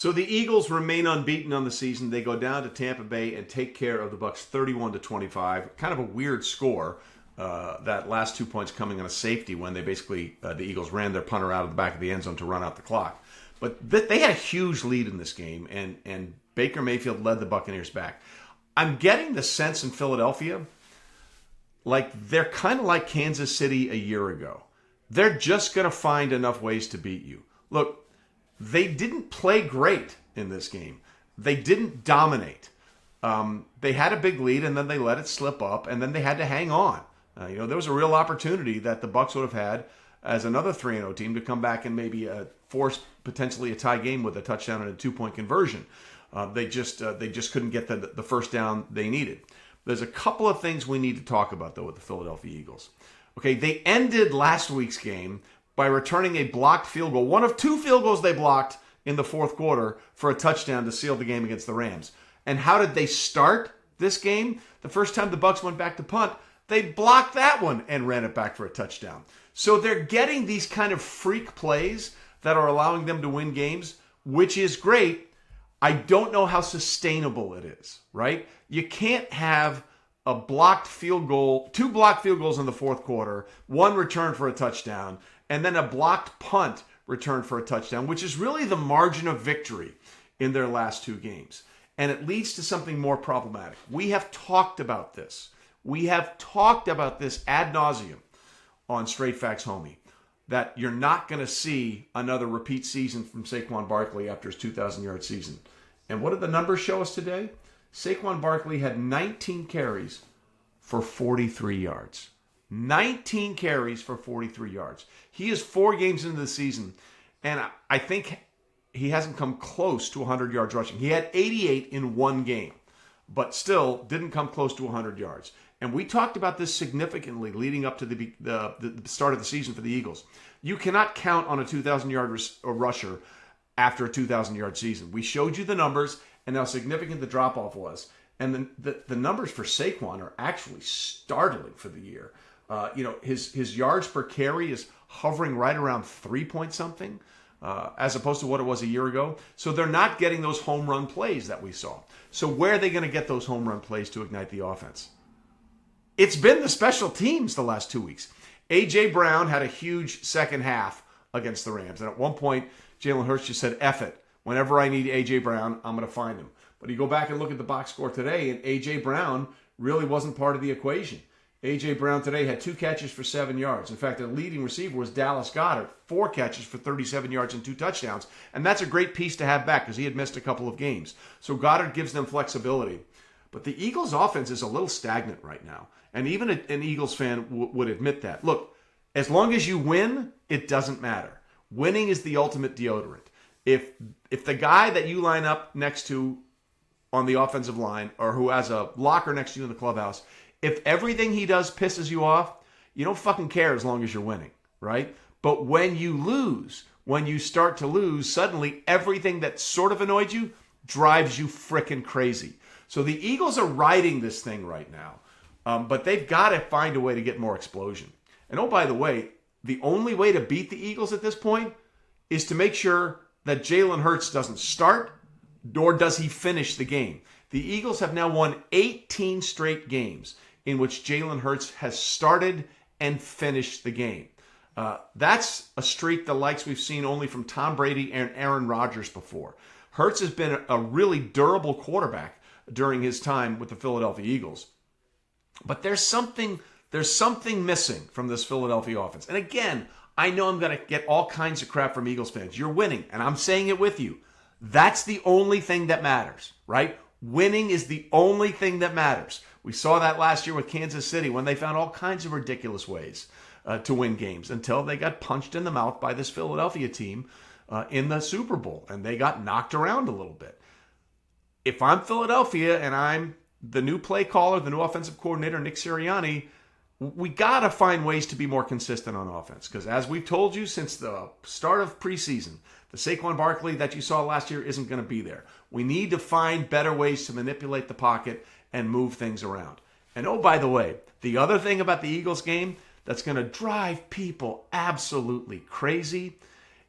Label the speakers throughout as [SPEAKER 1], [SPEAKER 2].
[SPEAKER 1] So the Eagles remain unbeaten on the season. They go down to Tampa Bay and take care of the Bucs 31-25. Kind of a weird score. That last 2 points coming on a safety when they basically, the Eagles ran their punter out of the back of the end zone to run out the clock. But they had a huge lead in this game, and Baker Mayfield led the Buccaneers back. I'm getting the sense in Philadelphia, like they're kind of like Kansas City a year ago. They're just going to find enough ways to beat you. Look, they didn't play great in this game. They didn't dominate. They had a big lead, and then they let it slip up, and then they had to hang on. There was a real opportunity that the Bucs would have had as another 3-0 team to come back and maybe force potentially a tie game with a touchdown and a 2-point conversion. They just couldn't get the first down they needed. There's a couple of things we need to talk about, though, with the Philadelphia Eagles. Okay, they ended last week's game by returning a blocked field goal, one of two field goals they blocked in the fourth quarter for a touchdown to seal the game against the Rams. And how did they start this game? The first time the Bucs went back to punt, they blocked that one and ran it back for a touchdown. So they're getting these kind of freak plays that are allowing them to win games, which is great. I don't know how sustainable it is, right? You can't have a blocked field goal, two blocked field goals in the fourth quarter, one return for a touchdown, and then a blocked punt return for a touchdown, which is really the margin of victory in their last two games. And it leads to something more problematic. We have talked about this. We have talked about this ad nauseum on Straight Facts Homie, that you're not going to see another repeat season from Saquon Barkley after his 2,000-yard season. And what did the numbers show us today? Saquon Barkley had 19 carries for 43 yards. 19 carries for 43 yards. He is 4 games into the season, and I think he hasn't come close to 100 yards rushing. He had 88 in one game, but still didn't come close to 100 yards. And we talked about this significantly leading up to the start of the season for the Eagles. You cannot count on a 2,000-yard rusher after a 2,000-yard season. We showed you the numbers and how significant the drop-off was. And the numbers for Saquon are actually startling for the year. His yards per carry is hovering right around 3-point-something, as opposed to what it was a year ago. So they're not getting those home run plays that we saw. So where are they going to get those home run plays to ignite the offense? It's been the special teams the last 2 weeks. A.J. Brown had a huge second half against the Rams. And at one point, Jalen Hurts just said, F it. Whenever I need A.J. Brown, I'm going to find him. But you go back and look at the box score today, and A.J. Brown really wasn't part of the equation. A.J. Brown today had 2 catches for 7 yards. In fact, the leading receiver was Dallas Goedert, 4 catches for 37 yards and 2 touchdowns. And that's a great piece to have back because he had missed a couple of games. So Goedert gives them flexibility. But the Eagles' offense is a little stagnant right now. And even an Eagles fan would admit that. Look, as long as you win, it doesn't matter. Winning is the ultimate deodorant. If the guy that you line up next to on the offensive line or who has a locker next to you in the clubhouse, if everything he does pisses you off, you don't fucking care as long as you're winning, right? But when you lose, when you start to lose, suddenly everything that sort of annoyed you drives you frickin' crazy. So the Eagles are riding this thing right now. But they've got to find a way to get more explosion. And oh, by the way, the only way to beat the Eagles at this point is to make sure that Jalen Hurts doesn't start, nor does he finish the game. The Eagles have now won 18 straight games in which Jalen Hurts has started and finished the game. That's a streak the likes we've seen only from Tom Brady and Aaron Rodgers before. Hurts has been a really durable quarterback during his time with the Philadelphia Eagles. But there's something missing from this Philadelphia offense. And again, I know I'm going to get all kinds of crap from Eagles fans. You're winning, and I'm saying it with you. That's the only thing that matters, right? Winning is the only thing that matters. We saw that last year with Kansas City when they found all kinds of ridiculous ways to win games until they got punched in the mouth by this Philadelphia team in the Super Bowl, and they got knocked around a little bit. If I'm Philadelphia and I'm the new play caller, the new offensive coordinator, Nick Sirianni, we got to find ways to be more consistent on offense. Because as we've told you since the start of preseason, the Saquon Barkley that you saw last year isn't going to be there. We need to find better ways to manipulate the pocket and move things around. And oh, by the way, the other thing about the Eagles game that's going to drive people absolutely crazy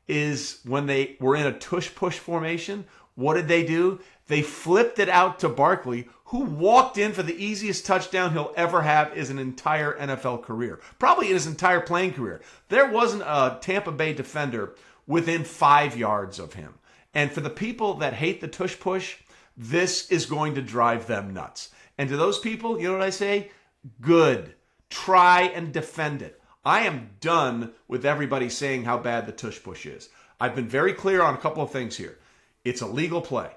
[SPEAKER 1] is when they were in a tush-push formation What did they do? They flipped it out to Barkley, who walked in for the easiest touchdown he'll ever have in his entire NFL career. Probably in his entire playing career. There wasn't a Tampa Bay defender within 5 yards of him. And for the people that hate the tush push, this is going to drive them nuts. And to those people, you know what I say? Good. Try and defend it. I am done with everybody saying how bad the tush push is. I've been very clear on a couple of things here. It's a legal play.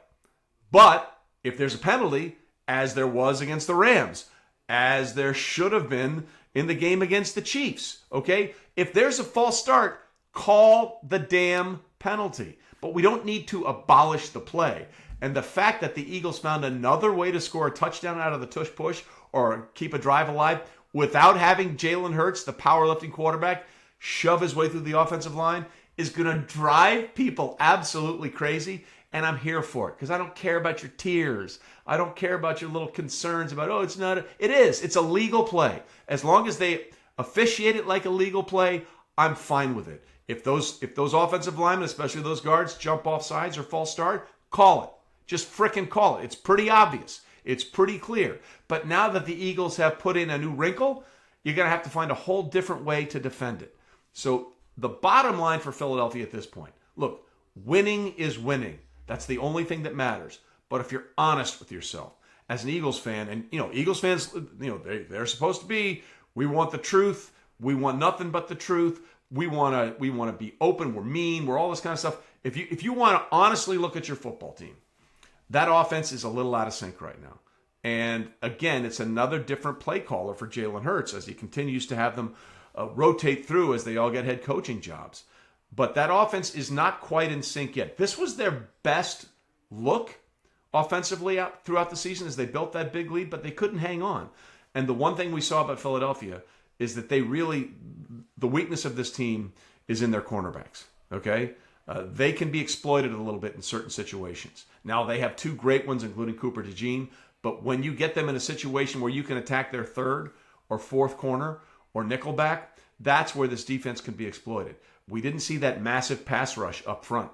[SPEAKER 1] But if there's a penalty, as there was against the Rams, as there should have been in the game against the Chiefs, okay? If there's a false start, call the damn penalty. But we don't need to abolish the play. And the fact that the Eagles found another way to score a touchdown out of the tush push or keep a drive alive without having Jalen Hurts, the powerlifting quarterback, shove his way through the offensive line is going to drive people absolutely crazy. And I'm here for it because I don't care about your tears. I don't care about your little concerns about, oh, it's not. It is. It's a legal play. As long as they officiate it like a legal play, I'm fine with it. If those offensive linemen, especially those guards, jump off sides or false start, call it. Just frickin' call it. It's pretty obvious. It's pretty clear. But now that the Eagles have put in a new wrinkle, you're going to have to find a whole different way to defend it. So the bottom line for Philadelphia at this point, look, winning is winning. That's the only thing that matters. But if you're honest with yourself, as an Eagles fan, and Eagles fans, they're supposed to be, we want the truth, we want nothing but the truth, we want to be open, we're mean, we're all this kind of stuff. If you want to honestly look at your football team, that offense is a little out of sync right now. And again, it's another different play caller for Jalen Hurts as he continues to have them rotate through as they all get head coaching jobs. But that offense is not quite in sync yet. This was their best look offensively out throughout the season as they built that big lead, but they couldn't hang on. And the one thing we saw about Philadelphia is that the weakness of this team is in their cornerbacks, okay? They can be exploited a little bit in certain situations. Now, they have two great ones, including Cooper DeJean, but when you get them in a situation where you can attack their third or fourth corner or nickelback, that's where this defense can be exploited. We didn't see that massive pass rush up front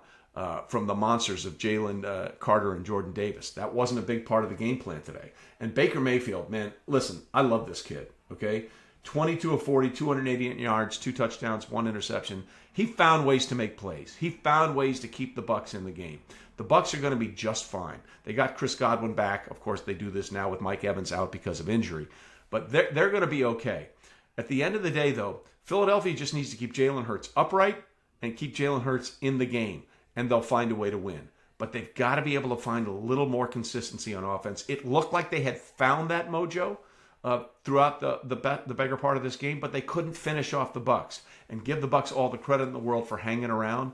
[SPEAKER 1] from the monsters of Jalen Carter and Jordan Davis. That wasn't a big part of the game plan today. And Baker Mayfield, man, listen, I love this kid, okay? 22 of 40, 288 yards, 2 touchdowns, 1 interception. He found ways to make plays. He found ways to keep the Bucs in the game. The Bucs are going to be just fine. They got Chris Godwin back. Of course, they do this now with Mike Evans out because of injury. But they're going to be okay. At the end of the day, though, Philadelphia just needs to keep Jalen Hurts upright and keep Jalen Hurts in the game, and they'll find a way to win. But they've got to be able to find a little more consistency on offense. It looked like they had found that mojo throughout the bigger part of this game, but they couldn't finish off the Bucs. And give the Bucs all the credit in the world for hanging around.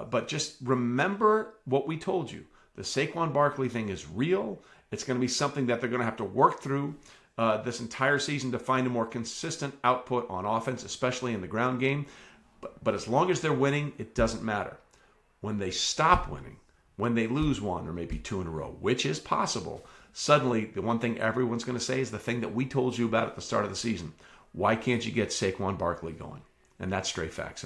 [SPEAKER 1] But just remember what we told you. The Saquon Barkley thing is real. It's going to be something that they're going to have to work through this entire season to find a more consistent output on offense, especially in the ground game. But as long as they're winning, it doesn't matter. When they stop winning, when they lose one or maybe 2 in a row, which is possible, suddenly the one thing everyone's going to say is the thing that we told you about at the start of the season. Why can't you get Saquon Barkley going? And that's straight facts.